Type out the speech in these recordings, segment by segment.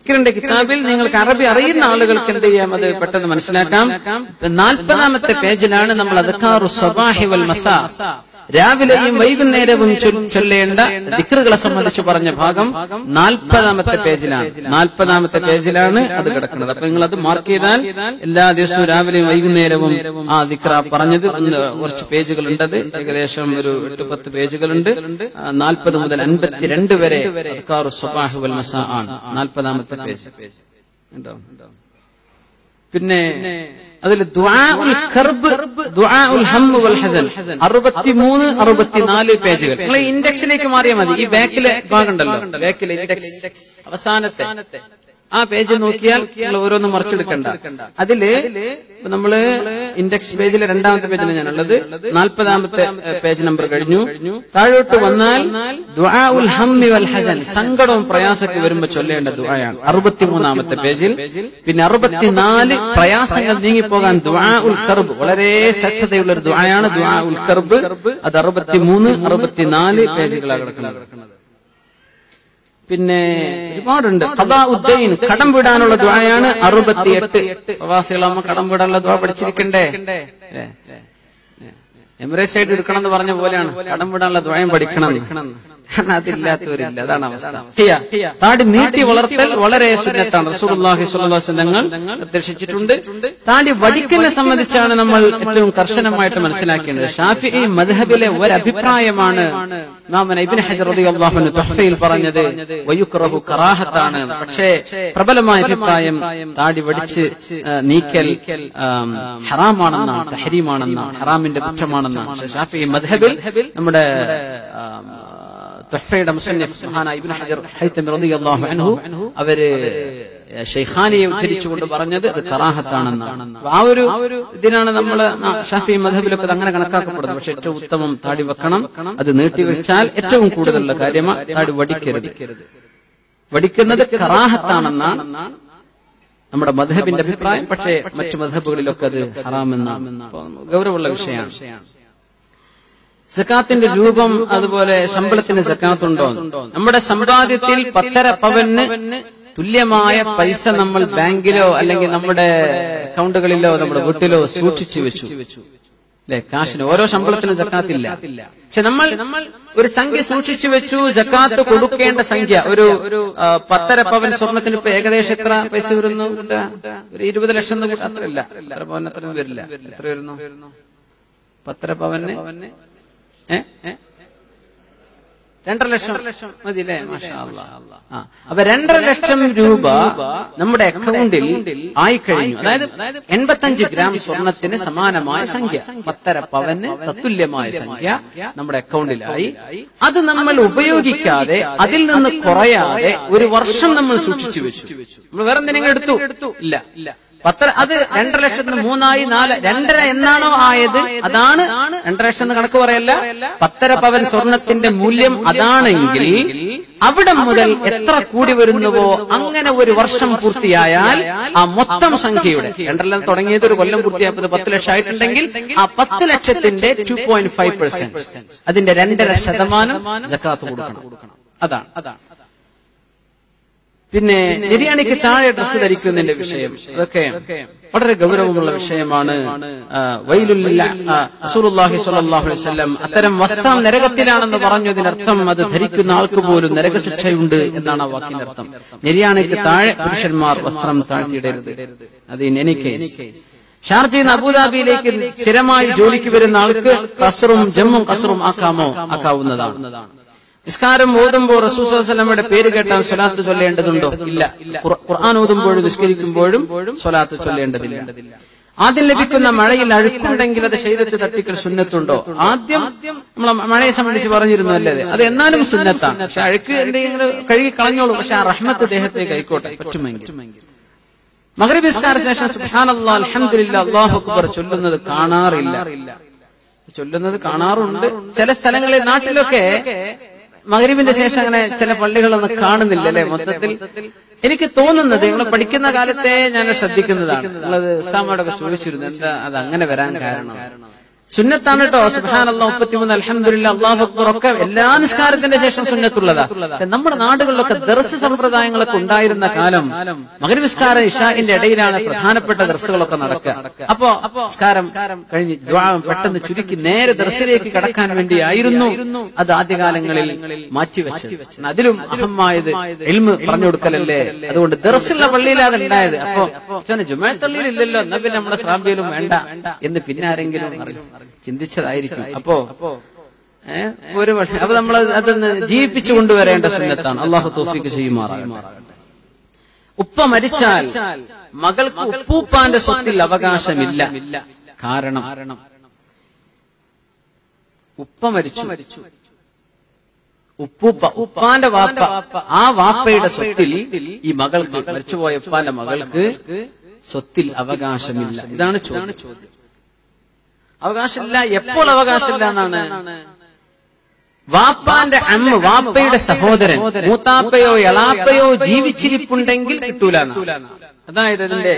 ദിക്റിന്റെ കിതാബിൽ നിങ്ങൾക്ക് അറബി അറിയുന്ന ആളുകൾക്ക് എന്ത് ചെയ്യാം, അത് പെട്ടെന്ന് മനസ്സിലാക്കാം. 40ാമത്തെ പേജിലാണ് നമ്മൾ അദ്കാറുസ് സബാഹി വൽ മസാ, രാവിലെയും വൈകുന്നേരവും ചൊല്ലേണ്ട ദിക്റുകളെ സംബന്ധിച്ച് പറഞ്ഞ ഭാഗം 40ാമത്തെ പേജിലാണ്. 40ാമത്തെ പേജിലാണ് അത് കിടക്കുന്നത്. അപ്പൊ നിങ്ങൾ അത് മാർക്ക് ചെയ്താൽ എല്ലാ ദിവസവും രാവിലെയും വൈകുന്നേരവും ആ ദിക്റ പറഞ്ഞത് കുറച്ച് പേജുകളുണ്ട്. അത് ഏകദേശം ഒരു 8-10 പേജുകളുണ്ട്. 40 മുതൽ 52 വരെ അദ്കാറുസ് സബാഹി വൽ മസാ ആണ് 40ാമത്തെ പേജ്. പിന്നെ അതിൽ ദുആഉൽ കർബ്, ദുആഉൽ ഹമ്മ് വൽ ഹസൻ 63-64 പേജുകൾ. നിങ്ങൾ ഇൻഡെക്സിലേക്ക് മാറിയാൽ മതി. ഈ ബാക്കിലെ ഭാഗം ഉണ്ടല്ലോ, ബാക്കിലെ ഇൻഡെക്സ് അവസാനത്തെ ആ പേജ് നോക്കിയാൽ നിങ്ങൾ ഓരോന്നും മറിച്ചെടുക്കണ്ട. അതില് നമ്മള് ഇൻഡെക്സ് പേജിലെ 2ാമത്തെ പേജിലാണ് ഞാനുള്ളത്. 40ാമത്തെ പേജ് നമ്പർ കഴിഞ്ഞു. താഴോട്ട് വന്നാൽ ദുആഉൽ ഹമ്മി വൽ ഹസൻ, സങ്കടവും പ്രയാസമൊക്കെ വരുമ്പോ ചൊല്ലേണ്ട ദുആയാണ് 63ാമത്തെ പേജിൽ. പിന്നെ 64 പ്രയാസങ്ങൾ നീങ്ങിപ്പോകാൻ ദുആഉൽ കർബ്, വളരെ ശ്രദ്ധതയുള്ള ഒരു ദുആയാണ് ദുആഉൽ കർബ്. അത് 63-64 പേജുകളാണ് കിടക്കുന്നത്. പിന്നെ ഒരുപാടുണ്ട്. ഖദാഉദ്ദൈൻ, കടം വിടാനുള്ള ദുആയാണ് 68. പ്രവാസികളാകുമ്പോൾ കടം വിടാനുള്ള ദുആ പഠിച്ചിരിക്കണ്ടേ? എമിറേറ്റ്സ് ആയിട്ട് എടുക്കണം എന്ന് പറഞ്ഞ പോലെയാണ് കടം വിടാനുള്ള ദുആയും പഠിക്കണം. കാരണം അതില്ലാത്തവരില്ല, അതാണ് അവസ്ഥ. താടി നീട്ടി വളർത്തൽ വളരെ സുന്നത്താണ്. റസൂലുള്ളാഹി സ്വല്ലല്ലാഹു അലൈഹി വസല്ലം നിർദ്ദേശിച്ചിട്ടുണ്ട്. താടി വടിക്കലിനെ സംബന്ധിച്ചാണ് നമ്മൾ ഏറ്റവും കർശനമായിട്ട് മനസ്സിലാക്കേണ്ടത്. ഷാഫിഈ മദ്ഹബിലെ ഒരഭിപ്രായമാണ് ഇബ്നു ഹജർ റളിയല്ലാഹു അൻഹു തുഹ്ഫയിൽ പറഞ്ഞത് വയുക്റഹു കറാഹത്താണ്. പക്ഷേ പ്രബലമായ അഭിപ്രായം താടി വടിച്ച് നീക്കൽ ഹറാമാണെന്നാണ്, തഹരീമാണെന്നാണ്, ഹറാമിന്റെ കുറ്റമാണെന്നാണ്. ഷാഫിഈ മദ്ഹബിൽ നമ്മുടെ തുഹ്ഫയുടെ മുസന്നിഫ് സുബ്ഹാന ഇബ്നു ഹജർ ഹൈതമി റളിയല്ലാഹു അൻഹു അവര് ശൈഖാനിയെ ഉദ്ധരിച്ചുകൊണ്ട് പറഞ്ഞത് അത് കറാഹത്താണെന്നാണ്. ആ ഒരു ഇതിനാണ് നമ്മൾ ഷാഫിഈ മദ്ഹബിലൊക്കെ അങ്ങനെ കണക്കാക്കപ്പെടുന്നത്. പക്ഷെ ഏറ്റവും ഉത്തമം താടി വെക്കണം. അത് നീട്ടിവെച്ചാൽ ഏറ്റവും കൂടുതലുള്ള കാര്യമാണ്. താടി വടിക്കരുത്. വടിക്കുന്നത് കറാഹത്താണെന്നാണ് നമ്മുടെ മദ്ഹബിന്റെ അഭിപ്രായം. പക്ഷേ മറ്റു മദ്ഹബുകളിലൊക്കെ അത് ഹറാമെന്നാണ്. ഗൗരവമുള്ള വിഷയമാണ്. സക്കാത്തിന്റെ രൂപം, അതുപോലെ ശമ്പളത്തിന് സക്കാത്തുണ്ടോ? നമ്മുടെ സമ്പാദ്യത്തിൽ 1.5 പവന് തുല്യമായ പൈസ നമ്മൾ ബാങ്കിലോ അല്ലെങ്കിൽ നമ്മുടെ അക്കൗണ്ടുകളിലോ നമ്മുടെ വീട്ടിലോ സൂക്ഷിച്ചു വെച്ചു. അല്ലെ, കാശിന് ഓരോ ശമ്പളത്തിനും സക്കാത്തില്ല. പക്ഷെ നമ്മൾ ഒരു സംഖ്യ സൂക്ഷിച്ചു വെച്ചു. സക്കാത്ത് കൊടുക്കേണ്ട സംഖ്യ ഒരു 1.5 പവൻ സ്വർണത്തിന് ഇപ്പൊ ഏകദേശം എത്ര പൈസ വരുന്നു? ഒരു 20 ലക്ഷം. അത്രയില്ല, 1.5 പവൻ അത്രയും വരില്ല. എത്ര വരുന്നു? 1.5 പവന് 2.5 ലക്ഷം മതി അല്ലേ? മാഷാ അല്ലാഹ്. അപ്പൊ 2.5 ലക്ഷം രൂപ നമ്മുടെ അക്കൗണ്ടിൽ ആയിക്കഴിഞ്ഞു. അതായത് 85 ഗ്രാം സ്വർണത്തിന് സമാനമായ സംഖ്യ, 1.5 പവന് തത്തുല്യമായ സംഖ്യ നമ്മുടെ അക്കൗണ്ടിലായി. അത് നമ്മൾ ഉപയോഗിക്കാതെ, അതിൽ നിന്ന് കുറയാതെ ഒരു വർഷം നമ്മൾ സൂക്ഷിച്ചു വെച്ചു. നമ്മൾ വേറെ എന്തെങ്കിലും എടുത്തു? ഇല്ല. അത് 2.5 ലക്ഷത്തിന് 3 ആയി 4, 2.5 എന്നാണോ ആയത് അതാണ് 2.5 ലക്ഷം എന്ന് കണക്ക് പറയല്ല. 1.5 പവൻ സ്വർണത്തിന്റെ മൂല്യം അതാണെങ്കിൽ അവിടെ മുതൽ എത്ര കൂടി വരുന്നുവോ അങ്ങനെ ഒരു വർഷം പൂർത്തിയായാൽ ആ മൊത്തം സംഖ്യയുടെ 2.5 തുടങ്ങിയത് ഒരു കൊല്ലം പൂർത്തിയായത് 10 ലക്ഷം ആയിട്ടുണ്ടെങ്കിൽ ആ 10 ലക്ഷത്തിന്റെ 2.5% അതിന്റെ 2.5% സക്കാത്ത് കൊടുക്കണം. അതാണ്. പിന്നെ നിര്യാണിക്ക് താഴെ ഡ്രസ്സ് ധരിക്കുന്നതിന്റെ വിഷയം, അതൊക്കെ വളരെ ഗൗരവമുള്ള വിഷയമാണ്. റസൂലുള്ളാഹി സ്വല്ലല്ലാഹു അലൈഹി വസല്ലം അത്തരം വസ്ത്രം നരകത്തിലാണെന്ന് പറഞ്ഞതിനർത്ഥം അത് ധരിക്കുന്ന ആൾക്ക് പോലും നരകശിക്ഷയുണ്ട് എന്നാണ് ആ വാക്കിന്റെ അർത്ഥം. നിര്യാണിക്ക് താഴെ പുരുഷന്മാർ വസ്ത്രം താഴ്ത്തിയിടരുത്. അത് ഇൻ എനി കേസ്. ഷാർജയിൽ നിന്ന് അബുദാബിയിലേക്ക് സ്ഥിരമായി ജോലിക്ക് വരുന്ന ആൾക്ക് ഖസ്റും ജമ്മും ഖസ്റും ആക്കാവുന്നതാണ്. നിസ്കാരം ഓതുമ്പോൾ റസൂൽ സ്വല്ലല്ലാഹു അലൈഹി വസല്ലമയുടെ പേര് കേട്ടാൽ സ്വലാത്ത് ചൊല്ലേണ്ടതുണ്ടോ? ഇല്ല. ഖുർആൻ ഓതുമ്പോഴും നിസ്കരിക്കുമ്പോഴും സ്വലാത്ത് ചൊല്ലേണ്ടതില്ല. ആദ്യം ലഭിക്കുന്ന മഴയിൽ അഴുക്കുണ്ടെങ്കിൽ അത് ശരീരത്തിൽ തട്ടിക്കൽ സുന്നത്തുണ്ടോ? ആദ്യം നമ്മൾ മഴയെ സംബന്ധിച്ച് പറഞ്ഞിരുന്നു അല്ലേ? അത് എന്നാലും സുന്നത്താണ്. പക്ഷെ അഴുക്ക് എന്തെങ്കിലും കഴുകി കളഞ്ഞോളൂ. പക്ഷെ ആ റഹ്മത്ത് ദേഹത്തേക്ക് ആയിക്കോട്ടെ പറ്റുമെങ്കിൽ. മഗ്രിബ് നിസ്കാരത്തിന് ശേഷം സുബ്ഹാനല്ലാഹ് അൽഹംദുലില്ലാഹ് അല്ലാഹു അക്ബർ ചൊല്ലുന്നത് കാണാറുണ്ട്. ചില സ്ഥലങ്ങളിൽ നാട്ടിലൊക്കെ മഗ്രിബിന്റെ ശേഷം അങ്ങനെ ചില പള്ളികളൊന്നും കാണുന്നില്ല അല്ലെ? മൊത്തത്തിൽ എനിക്ക് തോന്നുന്നത് നിങ്ങൾ പഠിക്കുന്ന കാലത്തെ ഞാൻ ശ്രദ്ധിക്കുന്നതാണ്. നിങ്ങളത് ഉസ്താമാരോടൊക്കെ ചോദിച്ചിരുന്നു, എന്താ അത് അങ്ങനെ വരാൻ കാരണം? സുന്നത്താണ് കേട്ടോ. സുബ്ഹാനല്ലാഹ് 33 അൽഹംദുലില്ലാഹ് അല്ലാഹു അക്ബർ ഒക്കെ എല്ലാ നിസ്കാരത്തിന്റെ ശേഷം സുന്നത്തുള്ളതാ. പക്ഷെ നമ്മുടെ നാടുകളിലൊക്കെ ദർസ് സമ്പ്രദായങ്ങളൊക്കെ ഉണ്ടായിരുന്ന കാലം മഗ്‌രിബ് നിസ്കാരം ഇശാഇന്റെ ഇടയിലാണ് പ്രധാനപ്പെട്ട ദർസുകളൊക്കെ നടക്കുക. അപ്പോ നിസ്കാരം കഴിഞ്ഞ് ദുആ പെട്ടെന്ന് ചുരുക്കി നേരെ ദർസിലേക്ക് കടക്കാൻ വേണ്ടിയായിരുന്നു അത് ആദ്യകാലങ്ങളിൽ മാറ്റിവെച്ചത്. അതിലും അഹമ്മായത് ഇൽമ് പറഞ്ഞു കൊടുക്കലല്ലേ. അതുകൊണ്ട് ദർസുള്ള പള്ളിയിലാണ് ഉണ്ടായത്. അപ്പോ ജുമുഅത്ത് പള്ളിയിൽ ഇല്ലല്ലോ, എന്നാ പിന്നെ നമ്മുടെ സ്രാബിയിലും വേണ്ട എന്ന് പിന്നെ ആരെങ്കിലും ചിന്തിച്ചതായിരിക്കും. അപ്പോ ഒരു അപ്പൊ നമ്മൾ അതൊന്ന് ജീവിപ്പിച്ചു കൊണ്ടുവരേണ്ട സുന്നത്താണ്. അള്ളാഹു തൗഫീഖ് ചെയ്യുമാറാകട്ടെ. ഉപ്പ മരിച്ചാൽ മകൾക്ക് ഉപ്പൂപ്പാന്റെ സ്വത്തിൽ അവകാശമില്ല. കാരണം ഉപ്പ മരിച്ചു, ഉപ്പാന്റെ വാപ്പ, ആ വാപ്പയുടെ സ്വത്തിൽ ഈ മകൾക്ക്, മരിച്ചുപോയ ഉപ്പാന്റെ മകൾക്ക് സ്വത്തിൽ അവകാശമില്ല. ഇതാണ് ചോദ്യം. അവകാശമില്ല. എപ്പോൾ അവകാശമില്ല എന്നാണ്? വാപ്പാന്റെ അമ്മ, വാപ്പയുടെ സഹോദരൻ, മൂത്താപ്പയോ എളാപ്പയോ ജീവിച്ചിരിപ്പുണ്ടെങ്കിൽ കിട്ടൂല. അതായത് ഇതിന്റെ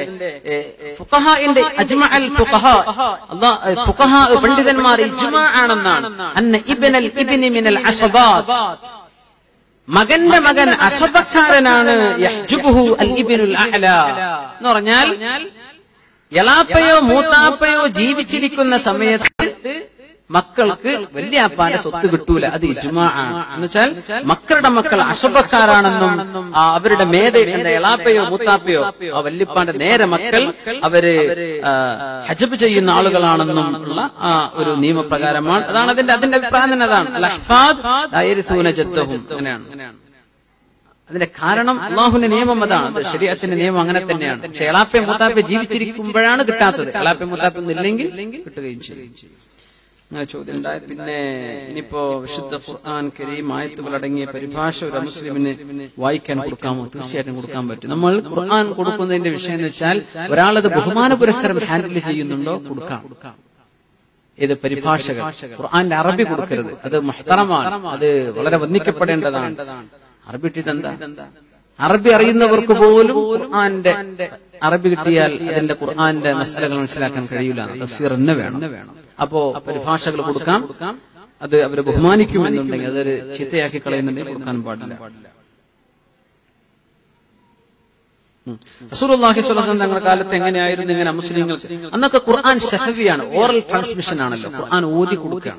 ഫുഖഹാഇന്റെ അജ്മഅൽ ഫുഖഹാ, ഫുഖഹാ പണ്ഡിതന്മാർ ഇജ്മാ ആണെന്നാണ്. അന്ന ഇബ്നൽ ഇബ്നി മിനൽ അസബാത്ത്, മകന്റെ മകൻ അസബക്കാരനാണ്. യഹ്ജുബുഹു അൽ ഇബ്നുൽ അഅ്ലാ എന്ന് പറഞ്ഞാൽ എളാപ്പയോ മൂത്താപ്പയോ ജീവിച്ചിരിക്കുന്ന സമയത്ത് മക്കൾക്ക് വല്യാപ്പാന്റെ സ്വത്ത് കിട്ടൂല. അത് ഇജ്മാ ആണ്. എന്നുവെച്ചാൽ മക്കളുടെ മക്കൾ അശുഭക്കാരാണെന്നും അവരുടെ മേധ എളാപ്പയോ മൂത്താപ്പയോ ആ വല്യപ്പാന്റെ നേരെ മക്കൾ അവര് ഹജ്ബ് ചെയ്യുന്ന ആളുകളാണെന്നും ഉള്ള ആ ഒരു നിയമപ്രകാരമാണ്. അതാണ് അതിന്റെ അഭിപ്രായം തന്നെ. അതാണ് അങ്ങനെയാണ്. അതിന്റെ കാരണം അള്ളാഹുവിന്റെ നിയമം അതാണ്, ശരീഅത്തിന്റെ നിയമം അങ്ങനെ തന്നെയാണ്. പക്ഷെ എളാപ്പയും മൂത്താപ്പയും ജീവിച്ചിരിക്കുമ്പോഴാണ് കിട്ടാത്തത്. എളാപ്പയും മൂത്താപ്പയും ഇല്ലെങ്കിൽ കിട്ടുകയും ചെയ്യും. അങ്ങനെ ചോദ്യം ഉണ്ടായത്. പിന്നെ ഇനിയിപ്പോ വിശുദ്ധ ഖുർആൻ കരീം ആയത്തുകൾ അടങ്ങിയ പരിഭാഷ ഒരു മുസ്ലിമിന് വായിക്കാൻ കൊടുക്കാമോ? തീർച്ചയായിട്ടും കൊടുക്കാൻ പറ്റും. നമ്മൾ ഖുർആൻ കൊടുക്കുന്നതിന്റെ വിഷയം എന്ന് വെച്ചാൽ ഒരാളത് ബഹുമാന പുരസ്സരം ഹാൻഡിൽ ചെയ്യുന്നുണ്ടോ കൊടുക്കാം. ഇത് പരിഭാഷകൾ ഖുർആന്റെ അറബി കൊടുക്കരുത്. അത് മുഹ്തറമാണ്, അത് വളരെ വന്ദിക്കപ്പെടേണ്ടതാണ്. അറബി ഇട്ടിട്ട് എന്താ? അറബി അറിയുന്നവർക്ക് പോലും ഖുർആന്റെ അറബി കിട്ടിയാൽ അതിന്റെ ഖുർആന്റെ മസലകൾ മനസ്സിലാക്കാൻ കഴിയില്ല. തഫ്സീർ തന്നെ വേണം. അപ്പോ പരിഭാഷകൾ കൊടുക്കാം. അത് അവരെ ബഹുമാനിക്കുമെന്നുണ്ടെങ്കിൽ, അതൊരു ചീത്തയാക്കി കളയുന്നുണ്ടെങ്കിൽ കൊടുക്കാൻ പാടില്ല. റസൂലുള്ളാഹി സ്വല്ലല്ലാഹു അലൈഹി വസല്ലം തങ്ങളുടെ കാലത്ത് എങ്ങനെയായിരുന്നു ഇങ്ങനെ മുസ്ലിങ്ങൾ? അന്നൊക്കെ ഖുർആൻ ശഹവിയാണ്, ഓറൽ ട്രാൻസ്മിഷൻ ആണല്ലോ. ഖുർആൻ ഓതി കൊടുക്കുക,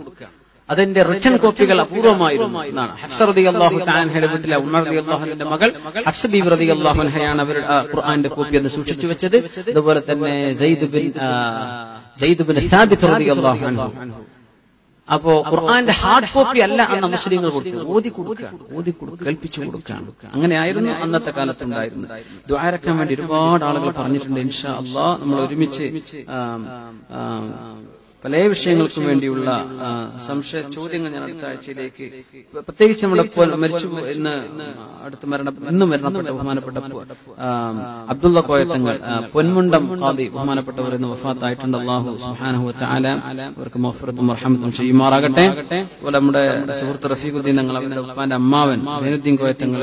അതിന്റെ റിട്ടൺ കോപ്പികൾ അപൂർവമായിരുന്നു എന്നാണ്. ഹഫ്സ റളിയല്ലാഹു തആല അൻഹയുടെ വീട്ടിലെ ഉമർ റളിയല്ലാഹു അൻഹുവിന്റെ മകൾ ഹഫ്സ ബീവി റളിയല്ലാഹു അൻഹയാണ് അവരുടെ ഖുർആന്റെ കോപ്പി എന്ന് സൂക്ഷിച്ചു വെച്ചത്. അതുപോലെ തന്നെ സെയ്ദ് ബിൻ സാബിത്ത് റളിയല്ലാഹു അൻഹു. അപ്പോ ഖുർആന്റെ ഹാർഡ് കോപ്പി അല്ല അന്ന് മുസ്ലിങ്ങൾ കൊടുത്തു, ഓതി കൊടുക്കുക, കൽപ്പിച്ചു കൊടുക്കുകയാണ്. അങ്ങനെയായിരുന്നു അന്നത്തെ കാലത്ത് ഉണ്ടായിരുന്നത്. ദുആരക്കാൻ വേണ്ടി ഒരുപാട് ആളുകൾ പറഞ്ഞിട്ടുണ്ട്. ഇൻഷാ അല്ലാഹ് നമ്മൾ ഒരുമിച്ച് പല വിഷയങ്ങൾക്കും വേണ്ടിയുള്ള സംശയ ചോദ്യങ്ങൾ ഞാൻ അടുത്ത ആഴ്ചയിലേക്ക്, പ്രത്യേകിച്ച് നമ്മുടെ മരിച്ചു ഇന്നും മരണപ്പെട്ട ബഹുമാനപ്പെട്ട അബ്ദുള്ള കോയത്തങ്ങൾ പൊന്മുണ്ടം ഖാദി ബഹുമാനപ്പെട്ടവർ ഇന്ന് വഫാത്തായിട്ടുണ്ട്. അല്ലാഹു സുബ്ഹാനഹു വ തആല അവർക്ക് മഗ്ഫിറത്തും റഹ്മത്തും ചെയ്യുമാറാകട്ടെ. അതുപോലെ നമ്മുടെ സുഹൃത്ത് റഫീഖുദ്ദീൻ തങ്ങൾ, അവരുടെ ഉപ്പാന്റെ അമ്മാവൻ സൈനുദ്ദീൻ കോയത്തങ്ങൾ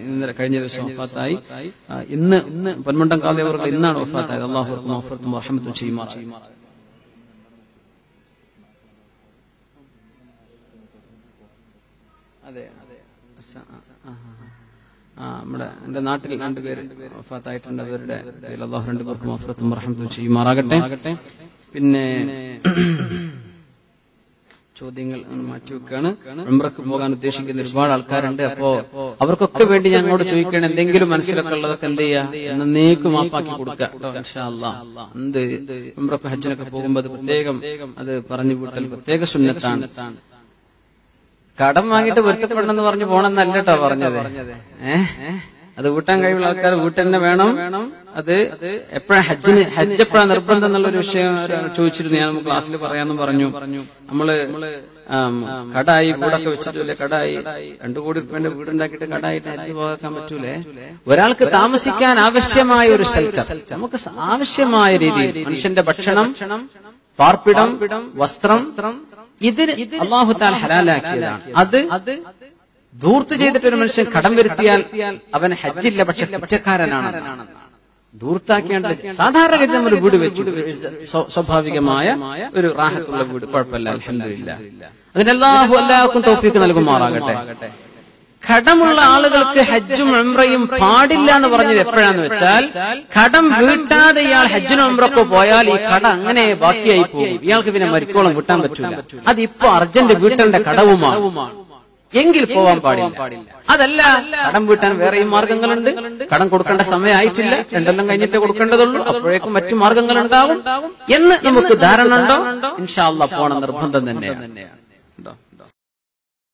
ഇന്നലെ കഴിഞ്ഞ ദിവസം വഫാത്തായി. ഇന്ന് പൊന്മുണ്ടം ഖാദി അവർ ഇന്നാണ് വഫാത്തായത്. അല്ലാഹു അവർക്ക് മഗ്ഫിറത്തും റഹ്മത്തും ചെയ്യുമാറാകട്ടെ. അതെ നമ്മുടെ എന്റെ നാട്ടിൽ രണ്ടുപേര് വഫാത്തായിട്ടുണ്ട്. അവരുടെ അല്ലാഹു രണ്ടുപേർക്കും മഗ്ഫിറത്തും റഹ്മത്തും ചെയ്യുമാറാകട്ടെ. പിന്നെ ചോദ്യങ്ങൾ മാറ്റിവെക്കുകയാണ്. ഉംറക്ക് പോകാൻ ഉദ്ദേശിക്കുന്ന ഒരുപാട് ആൾക്കാരുണ്ട്. അപ്പോ അവർക്കൊക്കെ വേണ്ടി ഞങ്ങളോട് ചോദിക്കണം, എന്തെങ്കിലും മനസ്സിലൊക്കെ ഉള്ളതൊക്കെ എന്ത് ചെയ്യാ, എന്നേക്ക് മാപ്പാക്കി കൊടുക്കുക ഇൻഷാ അല്ലാഹ്. എന്ത് ഉംറക്ക് ഹജ്ജിനൊക്കെ പോകുമ്പോൾ അത് പ്രത്യേകം അത് പറഞ്ഞു വിട്ടാൽ പ്രത്യേക സുന്നത്താണ്. കടം വാങ്ങിയിട്ട് പൊരുത്തപ്പെടണമെന്ന് പറഞ്ഞു പോണെന്നല്ല കേട്ടോ പറഞ്ഞത്. അത് വീട്ടാൻ കഴിവുള്ള ആൾക്കാർ വീട്ടിൽ തന്നെ വേണം. അത് എപ്പോഴാ ഹജ്ജ് എപ്പോഴാ നിർബന്ധം എന്നുള്ളൊരു വിഷയം ചോദിച്ചിരുന്നു. ഞാൻ ക്ലാസ്സിൽ പറയാമെന്ന് പറഞ്ഞു. നമ്മള് കടായി വീടൊക്കെ വെച്ചിട്ടില്ലേ, കടായി 2 കോടി രൂപയുടെ വീടുണ്ടാക്കിയിട്ട് കടായിട്ട് ഹജ്ജ് പോകാൻ പറ്റൂലേ? ഒരാൾക്ക് താമസിക്കാൻ ആവശ്യമായ ഒരു ഷെൽട്ടർ, നമുക്ക് ആവശ്യമായ രീതിയിൽ മനുഷ്യന്റെ ഭക്ഷണം, പാർപ്പിടം, വസ്ത്രം, ഇതിന് അല്ലാഹു തആല ഹലാലാക്കിയതാണ്. അത് ധൂർത്ത് ചെയ്തിട്ട് ഒരു മനുഷ്യൻ കടം വരുത്തിയാൽ അവൻ ഹജ്ജില്ല, പക്ഷെ കുറ്റക്കാരനാണ്. ധൂർത്താക്കിയാണ്ട് സാധാരണഗതി നമ്മൾ വീട് വെച്ചു, സ്വാഭാവികമായ ഒരു റാഹത്തുള്ള വീട്, കുഴപ്പമില്ല, അൽഹംദുലില്ലാഹ്. അതിനെല്ലാഹു എല്ലാവർക്കും തൗഫീഖ് നൽകുമാറാകട്ടെ. കടമുള്ള ആളുകൾക്ക് ഹജ്ജും ഉംറയും പാടില്ല എന്ന് പറഞ്ഞത് എപ്പോഴാന്ന് വെച്ചാൽ, കടം വീട്ടാതെ ഇയാൾ ഹജ്ജിനും ഉംറക്കോ പോയാൽ ഈ കട അങ്ങനെ ബാക്കിയായി പോകും, ഇയാൾക്ക് പിന്നെ മരിക്കോളം വീട്ടാൻ പറ്റൂല. അതിപ്പോ അർജന്റ് വീട്ടേണ്ട കടവുമാണ്, എങ്കിൽ പോവാൻ പാടില്ല. അതല്ല, കടം വീട്ടാൻ വേറെയും മാർഗങ്ങളുണ്ട്, കടം കൊടുക്കേണ്ട സമയമായിട്ടില്ല, 2 കൊല്ലം കഴിഞ്ഞിട്ടേ കൊടുക്കേണ്ടതുള്ളൂ, അപ്പോഴേക്കും മറ്റു മാർഗങ്ങൾ ഉണ്ടാവും എന്ന് നമുക്ക് ധാരണ ഉണ്ടോ? ഇൻഷാ അല്ലാഹ് പോണം, നിർബന്ധം തന്നെയാണ്.